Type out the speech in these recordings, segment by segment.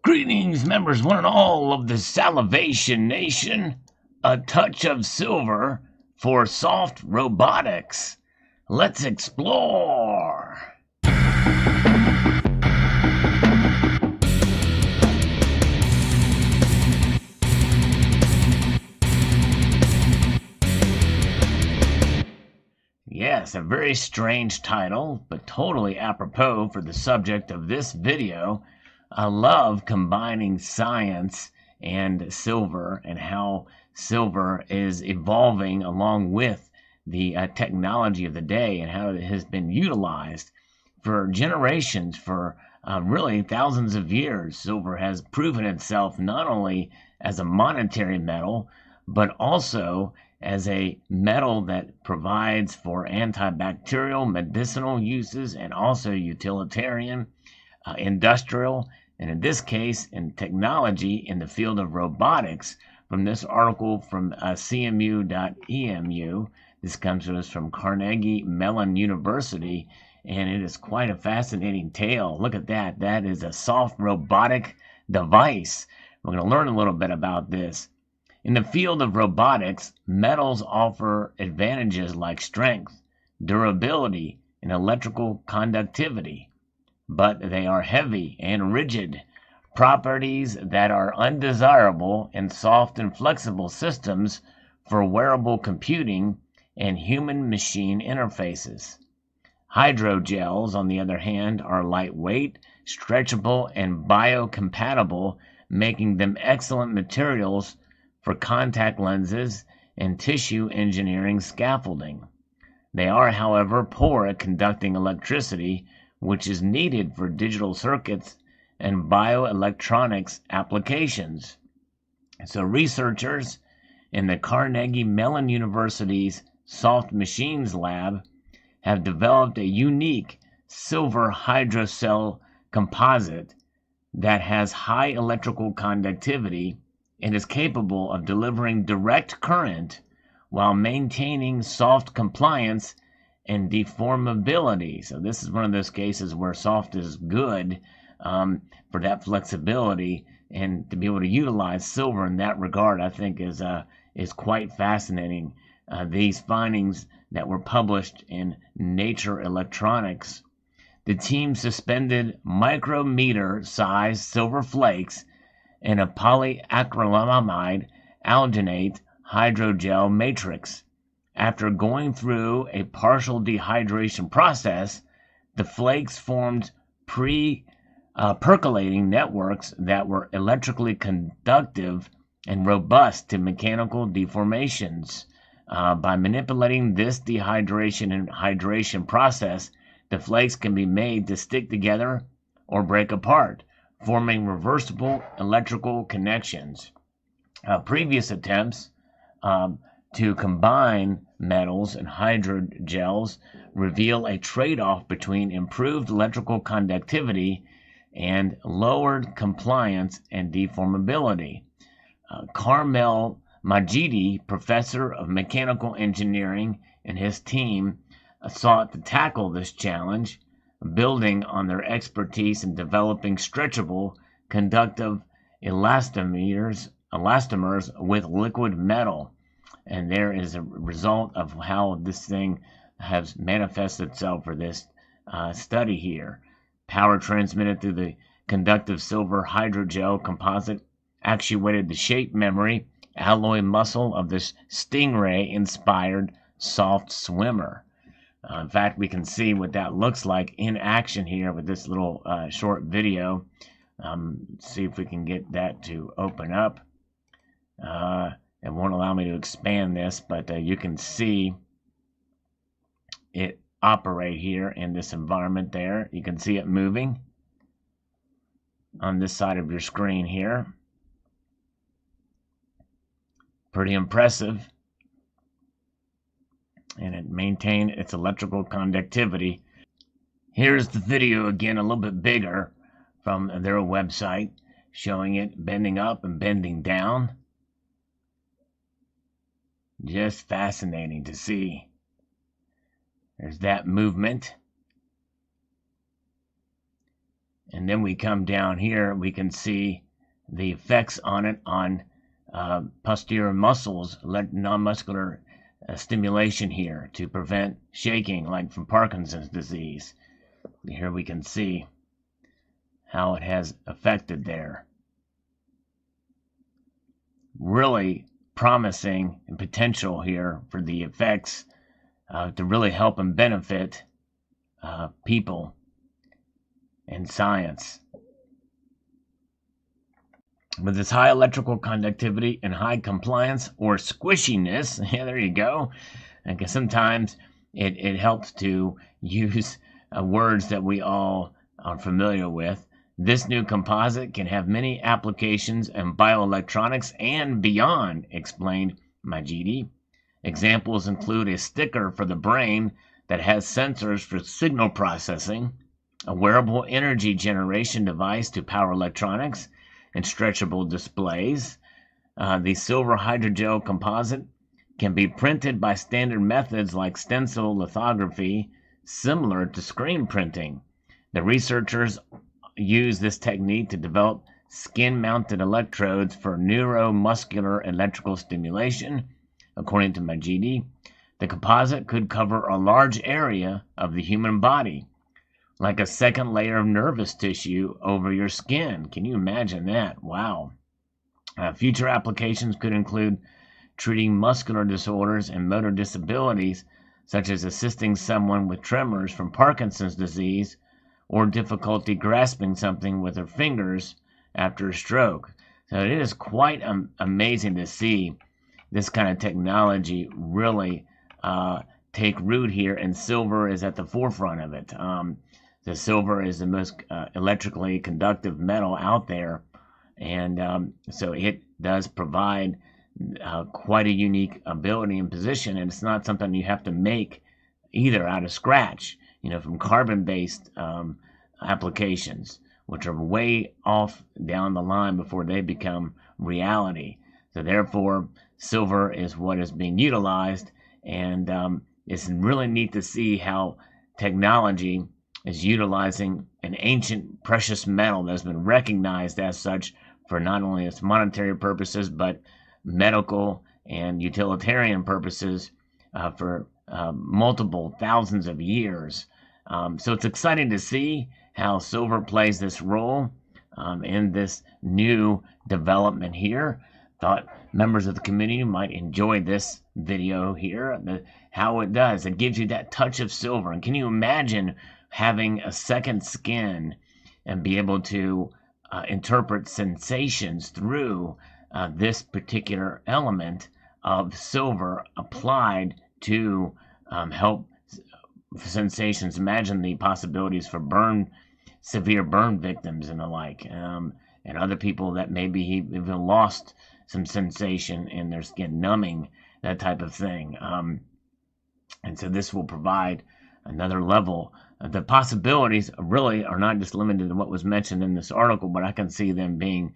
Greetings, members one and all of the Salivation Nation. A touch of silver for soft robotics. Let's explore. Yes, a very strange title, but totally apropos for the subject of this video. I love combining science and silver and how silver is evolving along with the technology of the day and how it has been utilized for generations, for really thousands of years. Silver has proven itself not only as a monetary metal, but also as a metal that provides for antibacterial, medicinal uses, and also utilitarian, industrial, and in this case, in technology in the field of robotics. From this article from cmu.emu, this comes to us from Carnegie Mellon University, and it is quite a fascinating tale. Look at that. That is a soft robotic device. We're going to learn a little bit about this. In the field of robotics, metals offer advantages like strength, durability, and electrical conductivity, but they are heavy and rigid, properties that are undesirable in soft and flexible systems for wearable computing and human-machine interfaces. Hydrogels, on the other hand, are lightweight, stretchable, and biocompatible, making them excellent materials for contact lenses and tissue engineering scaffolding. They are, however, poor at conducting electricity, which is needed for digital circuits and bioelectronics applications. So researchers in the Carnegie Mellon University's Soft Machines Lab have developed a unique silver hydrocell composite that has high electrical conductivity and is capable of delivering direct current while maintaining soft compliance and deformability. So this is one of those cases where soft is good for that flexibility, and to be able to utilize silver in that regard, I think is quite fascinating. These findings that were published in Nature Electronics. The team suspended micrometer-sized silver flakes in a polyacrylamide alginate hydrogel matrix. After going through a partial dehydration process, the flakes formed percolating networks that were electrically conductive and robust to mechanical deformations. By manipulating this dehydration and hydration process, the flakes can be made to stick together or break apart, forming reversible electrical connections. Previous attempts to combine metals and hydrogels reveal a trade-off between improved electrical conductivity and lowered compliance and deformability. Carmel Majidi, professor of mechanical engineering, and his team sought to tackle this challenge, building on their expertise in developing stretchable, conductive elastomers with liquid metal. And there is a result of how this thing has manifested itself for this study here. Power transmitted through the conductive silver hydrogel composite actuated the shape memory alloy muscle of this Stingray-inspired soft swimmer. In fact, we can see what that looks like in action here with this little short video. See if we can get that to open up. It won't allow me to expand this, but you can see it operate here in this environment there. You can see it moving on this side of your screen here. Pretty impressive. And it maintained its electrical conductivity. Here's the video again, a little bit bigger, from their website, showing it bending up and bending down. Just fascinating to see. There's that movement. And then we come down here, we can see the effects on it on posterior muscles, non-muscular stimulation here to prevent shaking, like from Parkinson's disease. Here we can see how it has affected there. Really promising and potential here for the effects to really help and benefit people and science. With its high electrical conductivity and high compliance or squishiness, yeah, there you go. Because sometimes it helps to use words that we all are familiar with. This new composite can have many applications in bioelectronics and beyond, explained Majidi. Examples include a sticker for the brain that has sensors for signal processing, a wearable energy generation device to power electronics, and stretchable displays. The silver hydrogel composite can be printed by standard methods like stencil lithography, similar to screen printing. The researchers use this technique to develop skin-mounted electrodes for neuromuscular electrical stimulation. According to Majidi, the composite could cover a large area of the human body, like a second layer of nervous tissue over your skin. Can you imagine that? Wow. Future applications could include treating muscular disorders and motor disabilities, such as assisting someone with tremors from Parkinson's disease or difficulty grasping something with their fingers after a stroke. So it is quite amazing to see this kind of technology really take root here, and silver is at the forefront of it. The silver is the most electrically conductive metal out there, and so it does provide quite a unique ability and position, and it's not something you have to make either out of scratch, from carbon-based applications, which are way off down the line before they become reality. So therefore, silver is what is being utilized, and it's really neat to see how technology is utilizing an ancient precious metal that's been recognized as such for not only its monetary purposes, but medical and utilitarian purposes for multiple thousands of years. So it's exciting to see how silver plays this role in this new development here. Thought members of the community might enjoy this video here, how it does. It gives you that touch of silver. And can you imagine having a second skin and be able to interpret sensations through this particular element of silver applied to help sensations? Imagine the possibilities for severe burn victims and the like, and other people that maybe even lost some sensation in their skin, numbing, that type of thing. And so this will provide another level. The possibilities really are not just limited to what was mentioned in this article, but I can see them being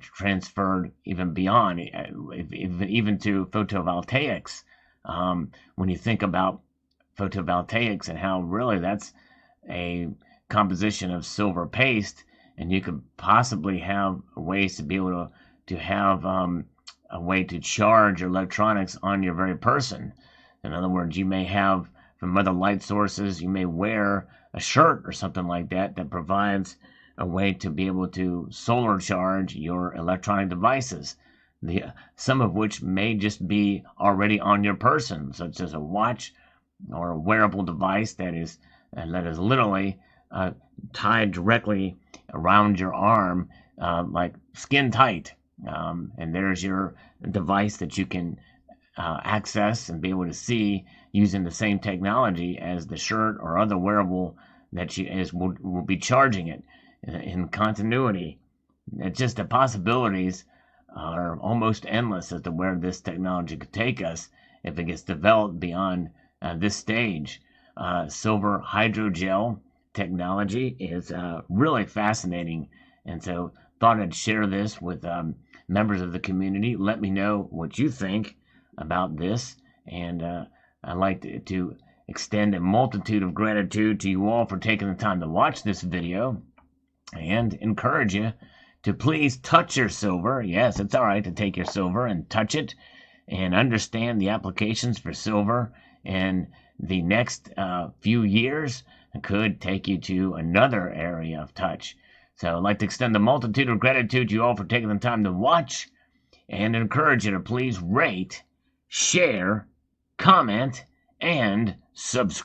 transferred even beyond, even to photovoltaics. When you think about photovoltaics and how really that's a composition of silver paste, and you could possibly have ways to be able to have a way to charge your electronics on your very person. In other words, you may have from other light sources, you may wear a shirt or something like that that provides a way to be able to solar charge your electronic devices, some of which may just be already on your person, such as a watch or a wearable device that is literally tied directly around your arm, like skin tight. And there's your device that you can access and be able to see using the same technology as the shirt or other wearable that will be charging it in continuity. It's just the possibilities are almost endless as to where this technology could take us if it gets developed beyond this stage. Silver hydrogel technology is really fascinating, and so thought I'd share this with members of the community. Let me know what you think about this, and I'd like to extend a multitude of gratitude to you all for taking the time to watch this video. and encourage you to please touch your silver. Yes, it's all right to take your silver and touch it and understand the applications for silver. And the next few years could take you to another area of touch. So I'd like to extend a multitude of gratitude to you all for taking the time to watch, and encourage you to please rate, share, comment, and subscribe.